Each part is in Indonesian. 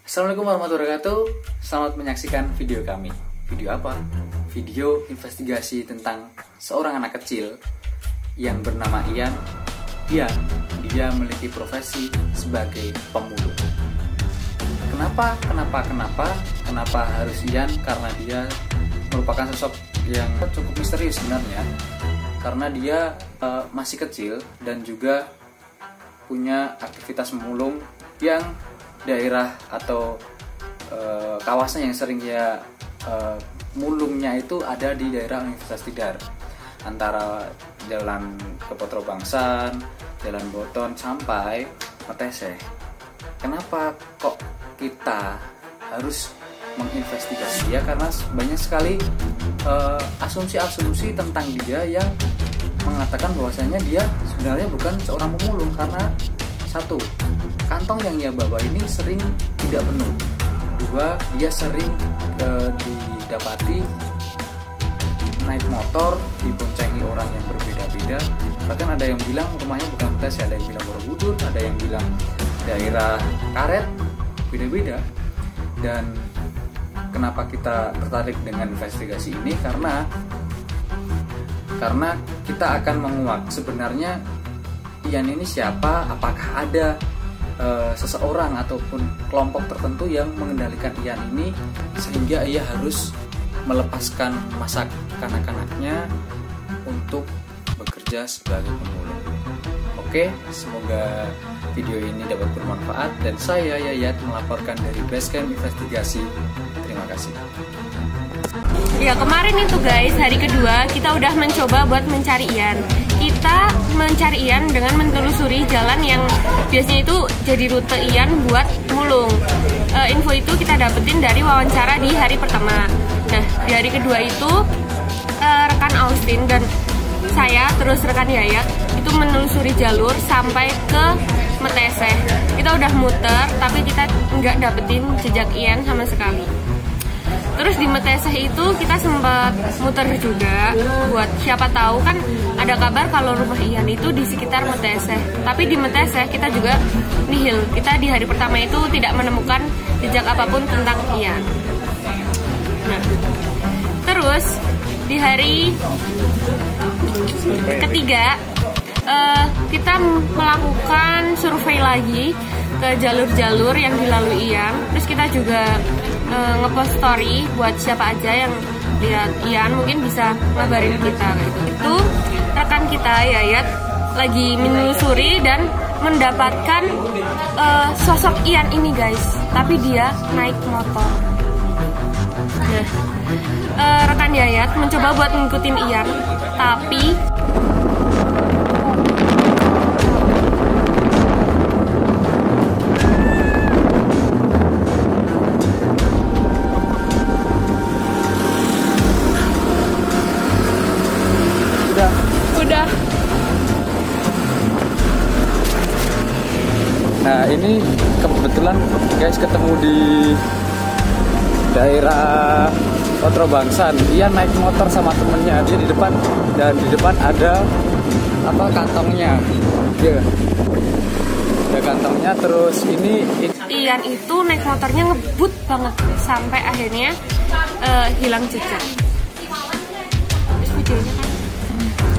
Assalamualaikum warahmatullahi wabarakatuh. Selamat menyaksikan video kami. Video apa? Video investigasi tentang seorang anak kecil yang bernama Ian. Dia memiliki profesi sebagai pemulung. Kenapa harus Ian? Karena dia merupakan sosok yang cukup misterius sebenarnya. Karena dia masih kecil dan juga punya aktivitas memulung yang daerah atau kawasan yang sering dia mulungnya itu ada di daerah Universitas Tidar, antara Jalan Kepotro Bangsan, Jalan Boton sampai Meteseh. Kenapa kok kita harus menginvestigasi dia? Karena banyak sekali asumsi-asumsi tentang dia yang mengatakan bahwasanya dia sebenarnya bukan seorang pemulung. Karena satu, kantong yang ia bawa ini sering tidak penuh. Dua, dia sering didapati naik motor diboncengi orang yang berbeda-beda. Bahkan ada yang bilang rumahnya bukan Meteseh, ada yang bilang Borobudur, ada yang bilang daerah Karet, beda-beda. Dan kenapa kita tertarik dengan investigasi ini? Karena kita akan menguak sebenarnya Ian ini siapa, apakah ada seseorang ataupun kelompok tertentu yang mengendalikan Ian ini sehingga ia harus melepaskan masa kanak-kanaknya untuk bekerja sebagai pemulung. Oke, semoga video ini dapat bermanfaat dan saya Yayat melaporkan dari Basecamp Investigasi. Terima kasih. Ya, kemarin itu guys, hari kedua kita udah mencoba buat mencari Ian. Kita mencari Ian dengan menelusuri jalan yang biasanya itu jadi rute Ian buat mulung. Info itu kita dapetin dari wawancara di hari pertama. Nah, di hari kedua itu rekan Austin dan saya terus rekan Yayat itu menelusuri jalur sampai ke Meteseh. Kita udah muter tapi kita nggak dapetin jejak Ian sama sekali. Terus di Meteseh itu kita sempat muter juga buat siapa tahu kan ada kabar kalau rumah Ian itu di sekitar Meteseh. Tapi di Meteseh kita juga nihil. Kita di hari pertama itu tidak menemukan jejak apapun tentang Ian. Nah, terus di hari ketiga kita melakukan survei lagi ke jalur-jalur yang dilalui Ian. Terus kita juga ngepost story buat siapa aja yang lihat Ian mungkin bisa ngabarin kita gitu. Itu rekan kita Yayat lagi menelusuri dan mendapatkan sosok Ian ini guys, tapi dia naik motor. Nah, rekan Yayat mencoba buat ngikutin Ian, tapi udah. Nah, ini kebetulan guys ketemu di daerah Kepotro Bangsan. Ia naik motor sama temennya, dia di depan, dan di depan ada kantongnya. Dia ada kantongnya. Terus ini Ian itu naik motornya ngebut banget sampai akhirnya hilang jejak. Terus videonya kan.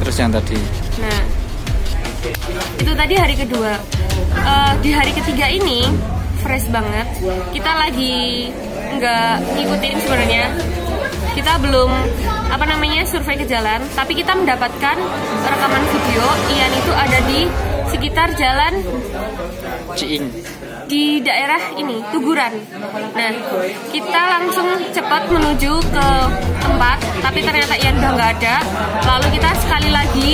Terus yang tadi. Nah, itu tadi hari kedua. Di hari ketiga ini fresh banget. Kita lagi nggak ngikutin sebenarnya. Kita belum survei ke jalan, tapi kita mendapatkan rekaman video Ian itu ada di sekitar jalan Ciing di daerah ini Tuguran. Nah, kita langsung cepat menuju ke tempat, tapi ternyata Ian udah nggak ada. Lalu kita sekali lagi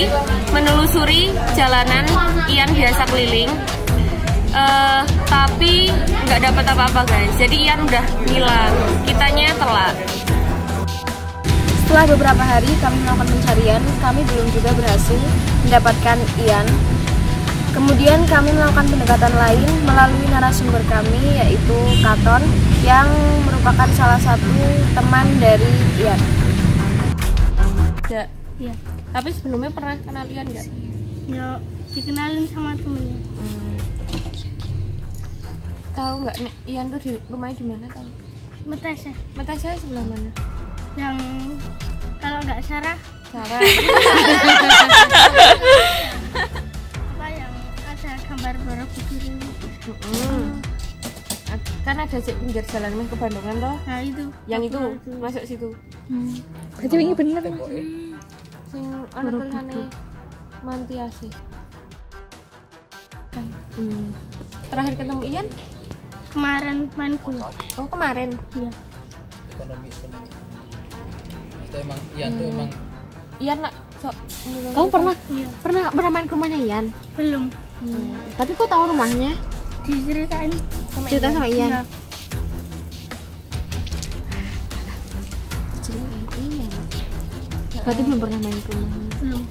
menelusuri jalanan Ian biasa keliling, tapi nggak dapat apa-apa guys. Jadi Ian udah hilang, kitanya telat. Setelah beberapa hari kami melakukan pencarian, kami belum juga berhasil mendapatkan Ian. Kemudian kami melakukan pendekatan lain melalui narasumber kami, yaitu Katon, yang merupakan salah satu teman dari Ian. Ya. Tapi sebelumnya pernah kenal Ian nggak? Ya, dikenalin sama temennya. tahu nggak nih Ian tuh di rumahnya di mana tahu? Metese. Metese sebelah mana? Yang kalau nggak Sarah Sarah. apa yang ada gambar Borobudur ini. Kan ada sih pinggir jalan meh ke Bandungan toh. Nah itu. Yang itu masuk situ. Berarti ini bener. Sing ana tulisane Mantiasi. Terakhir ketemu Ian Kemarin main bola. oh kemarin. Iya. Ekonomi. Itu emang Ian tuh emang Ian nak Kamu pernah Iya. pernah main ke rumahnya Ian? Belum. Tapi kok tahu rumahnya? Diceritain Cerita sama Ian. Iya. Iya. Berarti belum pernah main ke rumahnya. Belum.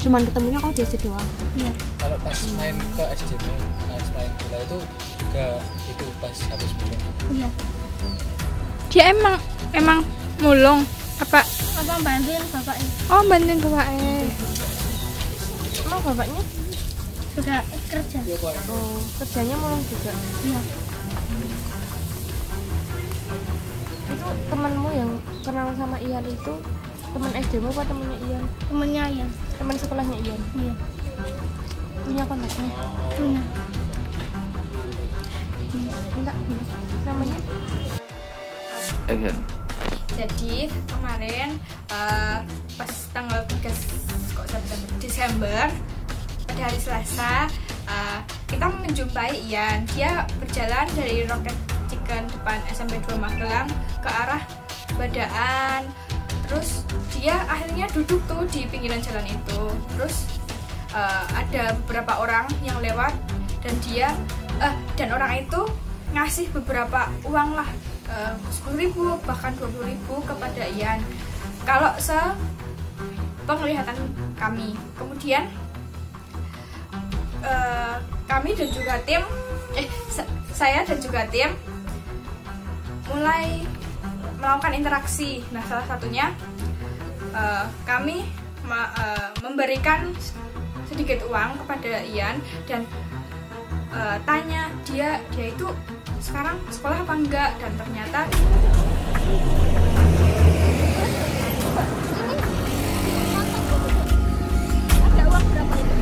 Cuman ketemunya kalau biasa doang. Iya. kalau pas main ke SJP, pas main bola itu juga itu pas habis bola. Iya. Dia emang mulung apa? Apa bantuin bapaknya? Oh, bantuin bapaknya. Emang bapaknya Sudah kerja. oh kerjanya mulung juga. Iya. Itu temanmu yang kenal sama Ian itu teman SD-mu apa temennya Ian? Temennya ya. Teman sekolahnya Ian? Iya. Punya kontaknya? Punya. Enggak. Namanya? Again. Jadi kemarin pas tanggal 3 Desember pada hari Selasa kita menjumpai Ian. Dia berjalan dari Rocket Chicken depan SMP 2 Magelang ke arah Badaan. Terus dia akhirnya duduk tuh di pinggiran jalan itu. Terus ada beberapa orang yang lewat dan dia dan orang itu ngasih beberapa uang lah, 10.000 bahkan 20.000 kepada Ian. Kalau penglihatan kami. Kemudian kami dan juga tim saya dan juga tim mulai melakukan interaksi. Nah, salah satunya kami memberikan sedikit uang kepada Ian dan tanya dia itu sekarang sekolah apa enggak, dan ternyata ada uang berapa itu?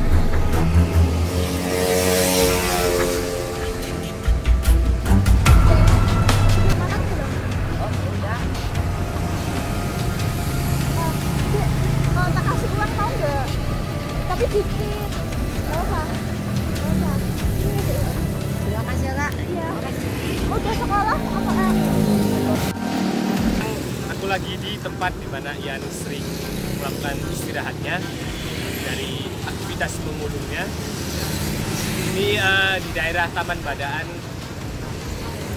Tak kasih uang tau nggak? Tapi dikit. Apa? Terima kasih Kak. Iya. Udah sekolah apa? Aku lagi di tempat di mana Ian sering melakukan istirahatnya dari aktivitas memulungnya. Ini di daerah Taman Badaan,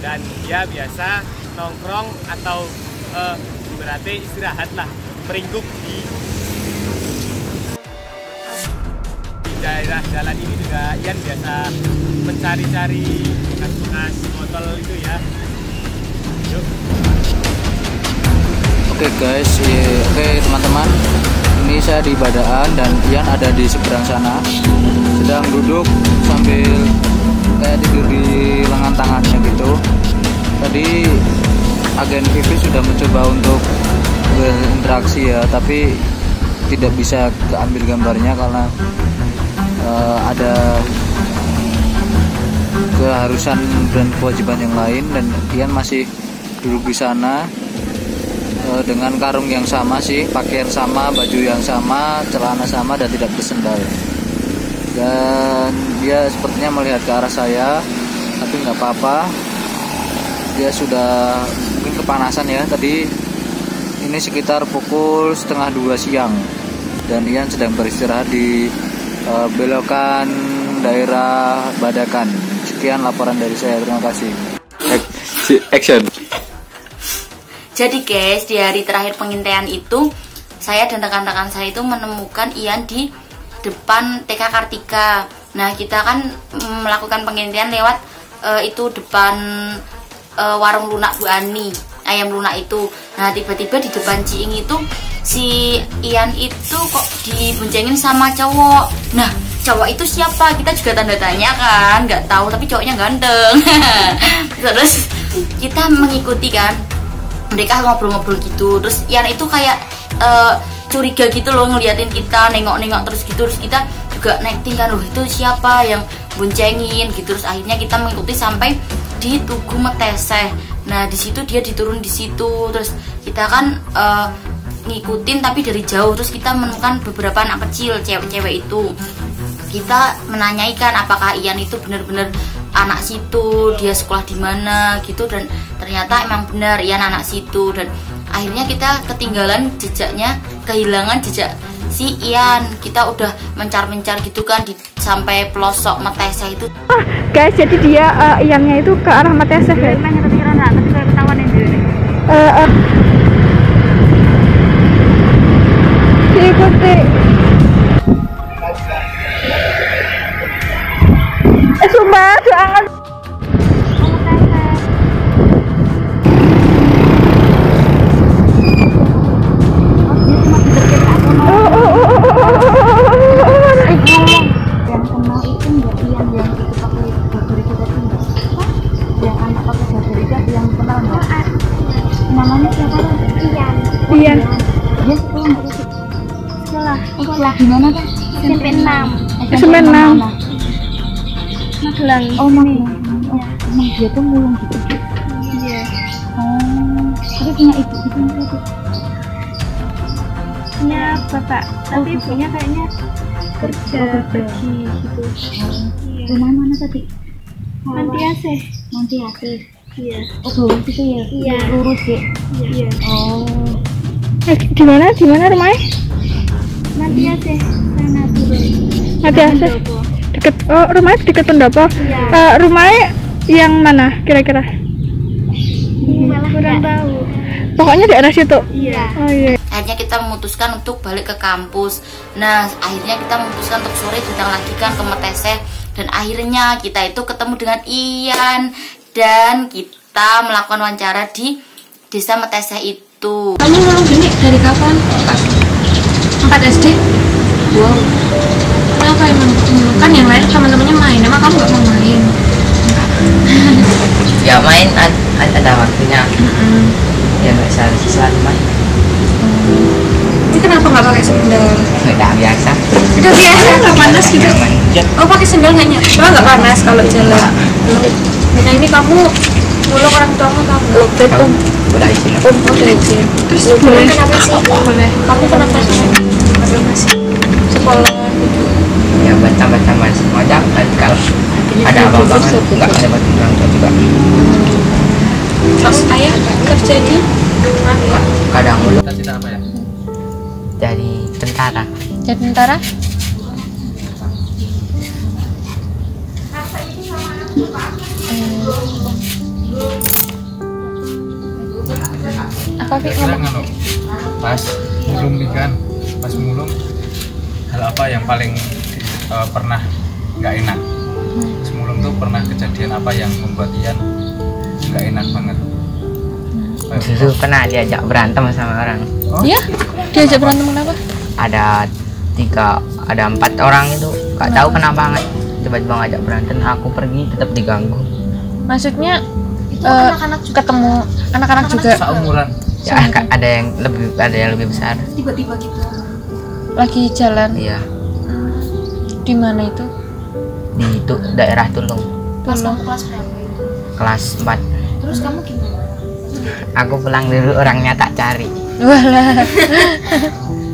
dan dia biasa nongkrong atau berarti istirahat lah, meringkuk di daerah jalan ini juga. Ian biasa mencari-cari bekas-bekas botol itu ya. Yuk. Oke guys, oke teman-teman, ini saya di Badaan dan Ian ada di seberang sana, sedang duduk sambil kayak tidur di lengan tangannya gitu. Tadi agen Vivi sudah mencoba untuk berinteraksi ya, tapi tidak bisa keambil gambarnya karena ada keharusan dan kewajiban yang lain, dan Ian masih duduk di sana dengan karung yang sama sih, pakaian sama, baju yang sama, celana sama, dan tidak bersendal. Dan dia sepertinya melihat ke arah saya, tapi nggak apa-apa. Dia sudah mungkin kepanasan ya. Tadi ini sekitar pukul 1:30 siang, dan Ian sedang beristirahat di belokan daerah Badakan. Sekian laporan dari saya, terima kasih. Action. Jadi guys, di hari terakhir pengintaian itu, saya dan rekan-rekan saya itu menemukan Ian di depan TK Kartika. Nah, kita kan melakukan pengintaian lewat itu depan warung lunak Bu Ani, ayam lunak itu. Nah, tiba-tiba di depan Ciing itu si Ian itu kok diboncengin sama cowok. Nah, cowok itu siapa, kita juga tanda tanya kan, nggak tahu, tapi cowoknya ganteng. Terus kita mengikuti kan, mereka ngobrol-ngobrol gitu. Terus Ian itu kayak curiga gitu loh, ngeliatin kita, nengok-nengok terus gitu. Terus kita juga necting kan, loh itu siapa yang boncengin gitu. Terus akhirnya kita mengikuti sampai di Tugu Meteseh. Nah di situ dia diturun di situ. Terus kita kan ngikutin tapi dari jauh. Terus kita menemukan beberapa anak kecil, cewek-cewek itu. Kita menanyaikan apakah Ian itu benar-benar anak situ, dia sekolah di mana gitu, dan ternyata emang benar Ian anak situ. Dan akhirnya kita ketinggalan jejaknya, kehilangan jejak si Ian. Kita udah mencar-mencar gitu kan sampai pelosok Meteseh itu. Guys, jadi dia Iannya itu ke arah Meteseh guys. Diikuti. Sumpah, jangan. Ian. Dia sekolah di mana kan? SMP 6. SMP 6. Magelang. Oh, Magelang. Oh, emang dia tuh mulung gitu. Iya. Oh, tapi punya ibu gitu enggak? Punya bapak, tapi ibunya kayaknya kerja pergi gitu. Rumah mana tadi? Mantiaseh. Mantiaseh. Iya. Oh, bawah situ ya? Iya. Lurus ya? Iya. Oh. Di mana rumahnya? Mantiaseh. Sana turun. Mantiaseh. Deket, oh rumahnya deket Pendopo. Iya. Rumahnya yang mana kira-kira? Kurang tahu. Pokoknya daerah situ. Iya. Oh iya. Akhirnya kita memutuskan untuk balik ke kampus. Nah akhirnya kita memutuskan untuk sore datang lagi kan ke Meteseh. Dan akhirnya kita itu ketemu dengan Ian. Dan kita melakukan wawancara di desa Meteseh itu. Kamu ngomong gini dari kapan? 4 SD? Wow. Kenapa emang? Kan yang lain teman-temannya main, emang kamu nggak mau main? Ya main ada waktunya. Ya nggak selalu main. Ini kenapa nggak pakai sendal? Udah biasa. Udah biasa, nggak panas gitu? Oh pakai sendal nggak panas kalau jalan. Nah ini kamu mulung orang tuamu kamu? Belum. Udah izin. Udah izin. Terus boleh kenapa sih? Boleh. Kamu kenapa sih? Masih sekolah gitu. Ya buat tambah-tambah semacam kalau ada apa-apa kan nggak ada buat orang tua juga. Terus ayah kerja di mana? Kadang mulu. Cita-cita apa ya? Jadi tentara. Jadi tentara? Apa Fik? Pas mulung nih kan, pas mulung hal apa yang paling pernah nggak enak? Semulung tuh pernah kejadian apa yang membuat Ian nggak enak banget? Dulu pernah diajak berantem sama orang. Oh? Iya? Diajak berantem kenapa? Ada 4 orang itu nggak tahu kenapa banget tiba-tiba ngajak berantem. Aku pergi tetap diganggu. Maksudnya ketemu anak-anak juga Seumuran. Ya ada yang lebih besar. Tiba-tiba gitu. lagi jalan. Iya. Di mana itu? Di itu daerah Tulung. Kelas berapa? Kelas 4. Terus kamu gimana? Aku pulang dulu, orangnya tak cari. Walah.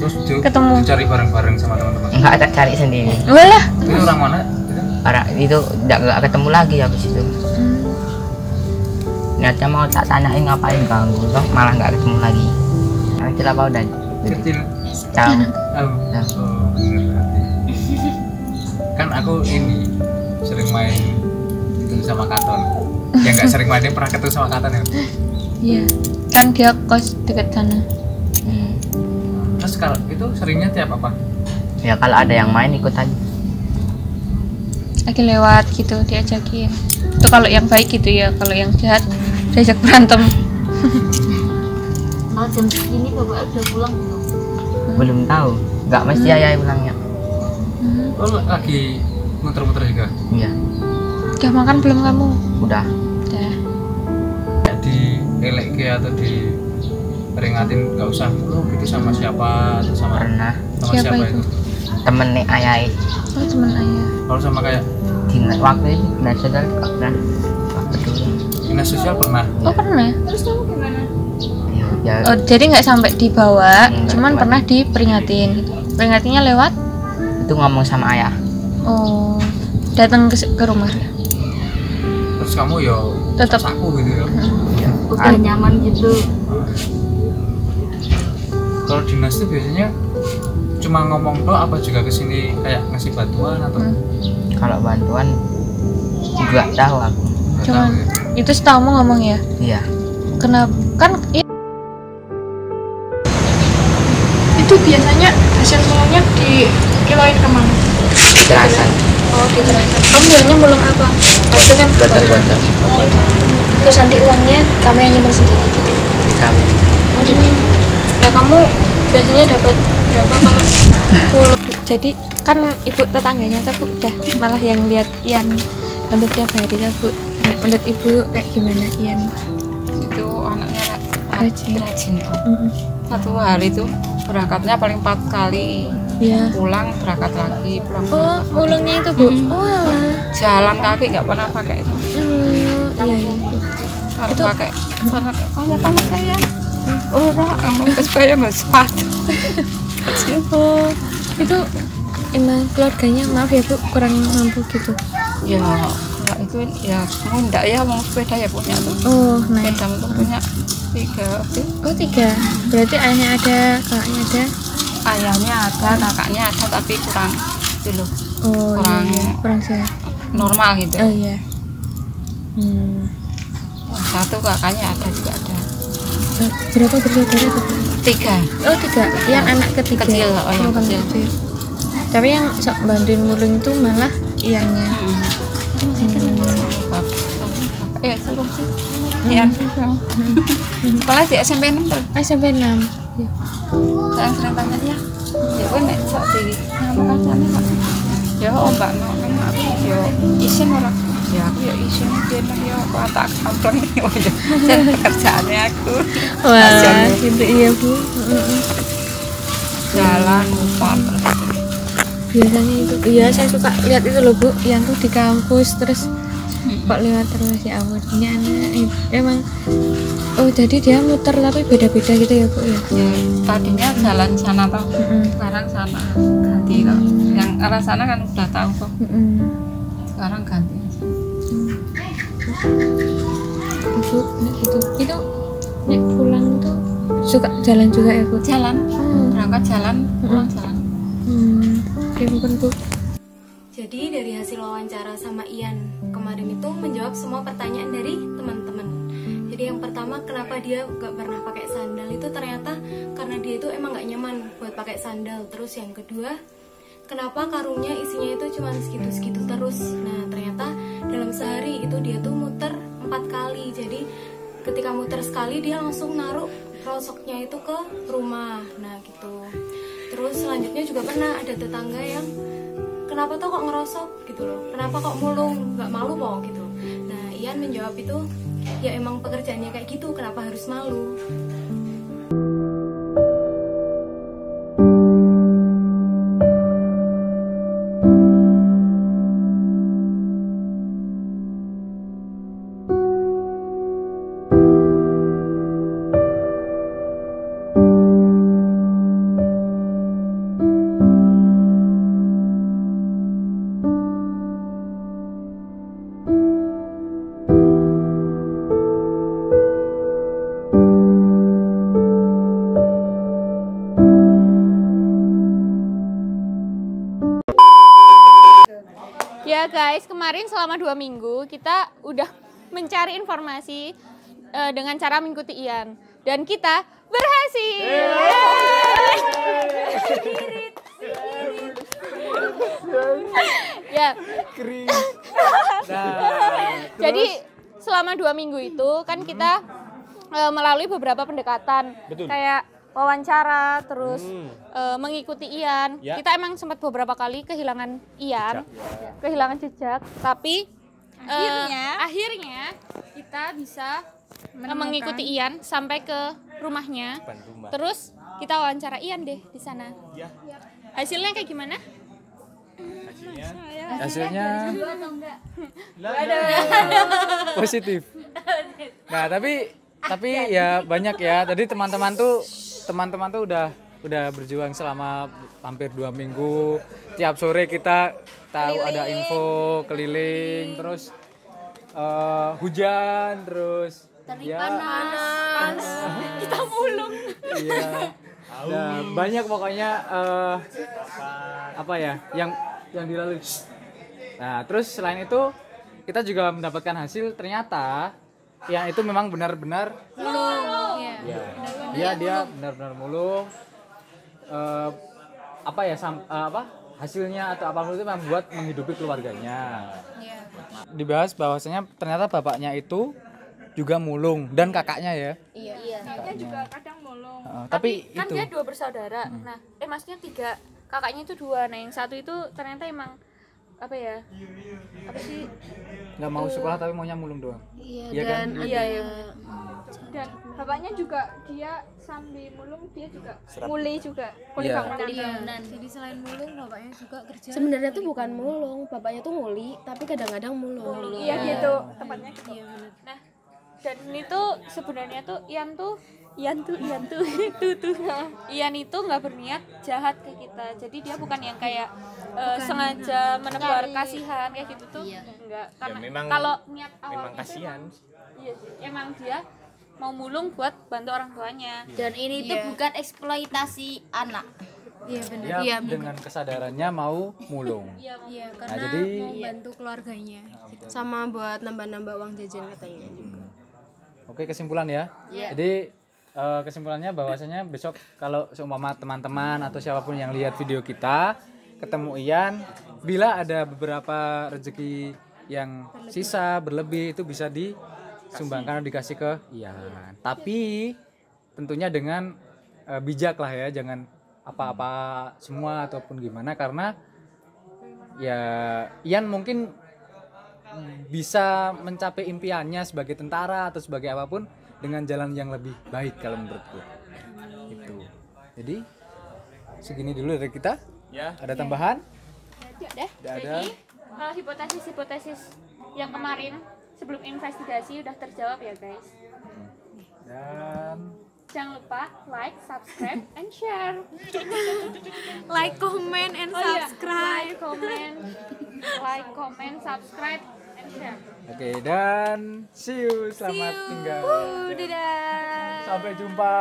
Terus Ketemu. Cari bareng-bareng sama teman-teman. Enggak, tak cari sendiri. Walah. Ini orang mana? Orang itu enggak ketemu lagi habis itu. Niatnya mau tak tanyain ngapain ganggu, toh malah nggak ketemu lagi. Kecil apa udah? Kecil. Tahu. Oh, bener berarti. Kan aku ini sering main itu sama Katon. Ya nggak sering main, dia pernah ketemu sama Katon ya. Iya. Kan dia kos dekat sana. Terus kalau itu seringnya tiap apa? Ya kalau ada yang main ikut aja. Lagi lewat gitu diajakin. Itu kalau yang baik gitu ya, kalau yang jahat diajak berantem. Kalau jam segini bapak udah pulang belum? Belum tahu. Nggak mesti ayah pulangnya. lagi muter-muter juga. Iya. Udah makan belum kamu? Udah. Udah. Di elek atau di peringatin nggak usah mulu gitu sama siapa atau sama Pernah. sama Siapa siapa itu? itu? Temen nih ayah Oh, teman ayah. Kalau sama kayak waktu itu dinas sosial juga pernah. Waktu dulu. dinas sosial pernah. Oh, pernah. Terus kamu gimana? Ya, Oh, jadi nggak sampai dibawa, Enggak, cuman cuman- pernah diperingatin. Peringatinnya lewat? itu ngomong sama ayah. Oh, datang ke rumah. Terus kamu yo Tetep. saku gitu ya. Udah nyaman gitu. Kalau dinas itu biasanya cuma ngomong doang apa juga kesini kayak ngasih bantuan atau Kalau bantuan juga tahu aku. nggak Cuman tahu ya? itu setahumu ngomong ya? Iya. Kenapa? Kan itu biasanya hasil mulungnya dikiloin kemana? Kekerasan. Oh, dikerasan. Kamu jualnya mulung apa? Itu kan Botol-botol. terus nanti uangnya kamu yang nyimpen sendiri. Kami. Nah, kamu biasanya dapat berapa kalau mulung? Jadi kan ibu tetangganya tuh Bu, udah malah yang lihat Ian hampir tiap hari tuh Bu. Nah, menurut ibu kayak gimana Ian? Itu anaknya Rajin. rajin. Mm-mm. Satu hari itu berangkatnya paling 4 kali, Iya. pulang berangkat lagi, pulang Oh, berangkat lagi. mulungnya itu Bu. Oh, alah. Jalan kaki nggak pernah pakai itu. Iya, iya. Harus pakai sangat kamu saya. Orang kamu supaya nggak sepatu. Oh, itu emang keluarganya maaf ya Bu kurang mampu gitu. Ya, kalau itu ya kamu enggak ya mau sepeda ya punya tuh. Oh, nah. Sepeda itu punya 3. Oh, 3. Berarti ayahnya ada, kakaknya ada. Ayahnya ada, kakaknya ada tapi kurang itu loh, Oh, Kurang- iya, iya. Kurang sehat. normal gitu. Oh iya. Satu kakaknya ada juga ada. Berapa bersaudara tuh? 3. Oh, 3. Yang anak ketiga. Kecil, oh, yang kan kecil. Tapi yang sok bantuin mulung itu malah iannya. Ya, sebelum sih. Ya. Sekolah di SMP 6 tuh. SMP 6. Ya. Saya sering tanya ya. Ya gue nek sok di ngapa kancane kok. Ya mbak no aku yo isin ora. Ya aku ya isin dia yo kok tak kampleng yo. Jadi kerjaannya aku. Wah, gitu iya Bu. Jalan umpan terus. Biasanya itu, iya saya suka lihat itu loh Bu, yang tuh di kampus terus kok lewat terus ya ampun, ini anak emang. Oh jadi dia muter tapi beda-beda gitu ya Bu ya. Ya, tadinya jalan sana toh. Sekarang sana ganti toh. Yang arah sana kan udah tahu kok. Sekarang ganti. Ibu, nah gitu. Itu nek pulang tuh suka jalan juga ya Bu? Jalan, berangkat jalan, pulang jalan. Oke, bukan Bu. Jadi dari hasil wawancara sama Ian kemarin itu menjawab semua pertanyaan dari teman-teman. Jadi yang pertama kenapa dia gak pernah pakai sandal itu ternyata karena dia itu emang gak nyaman buat pakai sandal. Terus yang kedua kenapa karungnya isinya itu cuma segitu-segitu terus. Nah ternyata dalam sehari itu dia tuh muter 4 kali. Jadi ketika muter sekali dia langsung naruh rosoknya itu ke rumah. Nah gitu. Terus selanjutnya juga pernah ada tetangga yang kenapa tuh kok ngerosok gitu loh, kenapa kok mulung, nggak malu kok gitu. Nah Ian menjawab itu ya emang pekerjaannya kayak gitu, kenapa harus malu. Ya guys, kemarin selama 2 minggu kita udah mencari informasi dengan cara mengikuti Ian. Dan kita berhasil! Ya. Jadi selama 2 minggu itu kan kita melalui beberapa pendekatan. Betul. Kayak wawancara, terus mengikuti Ian. Ya. Kita emang sempat beberapa kali kehilangan Ian, kehilangan jejak, tapi akhirnya kita bisa mengikuti Ian sampai ke rumahnya. Terus kita wawancara Ian deh di sana. Ya. Hasilnya kayak gimana? Hasilnya positif. Nah, tapi ya banyak ya. Tadi teman-teman tuh udah berjuang selama hampir 2 minggu. Tiap sore kita tahu ada info keliling, terus hujan, terus panas. Kita mulung. Iya. Nah, banyak pokoknya apa ya yang dilalui. Nah, terus selain itu kita juga mendapatkan hasil, ternyata yang itu memang benar-benar Mulung. Iya, dia benar-benar mulung. Hasilnya atau apapun itu membuat menghidupi keluarganya. Dibahas bahwasanya ternyata bapaknya itu juga mulung dan kakaknya ya. Iya. Kakaknya juga kadang mulung. Tapi Kan itu dia 2 bersaudara. Nah, maksudnya 3, kakaknya itu 2. Nah, yang satu itu ternyata emang apa sih? nggak mau sekolah tapi maunya mulung doang. Iya, kan? Dan bapaknya juga dia sambil mulung dia juga muli juga kuli Iya. bangunan. Jadi selain mulung bapaknya juga kerja. Sebenarnya tuh bukan mulung, bapaknya tuh nguli, tapi kadang-kadang mulung. Iya gitu, tempatnya gitu. Nah, dan ini tuh sebenarnya tuh Ian itu nggak berniat jahat ke kita. Jadi dia bukan yang kayak sengaja menebar kasihan kayak gitu tuh. Enggak. Karena memang- kalau niat Memang awalnya kasihan. iya sih. Emang dia mau mulung buat bantu orang tuanya. Dan ini tuh bukan eksploitasi anak. Iya benar. Dia dengan kesadarannya mau mulung. Iya, Nah, karena jadi mau bantu keluarganya. Sama buat nambah-nambah uang jajan katanya juga. oke, kesimpulan ya. Jadi kesimpulannya bahwasanya besok kalau seumpama teman-teman atau siapapun yang lihat video kita ketemu Ian, bila ada beberapa rezeki yang sisa berlebih itu bisa disumbangkan atau dikasih ke Ian. Tapi tentunya dengan bijak lah ya, jangan apa-apa semua ataupun gimana, karena ya Ian mungkin bisa mencapai impiannya sebagai tentara atau sebagai apapun dengan jalan yang lebih baik kalau menurutku. Itu. Jadi segini dulu dari kita. Ya. Ada tambahan? Udah. Tidak ada. Jadi hipotesis yang kemarin sebelum investigasi udah terjawab ya guys. Dan Jangan lupa like, subscribe, and share. Like, comment, and subscribe. Like, comment, subscribe, and share. oke, dan see you, selamat tinggal. Dadah. Sampai jumpa.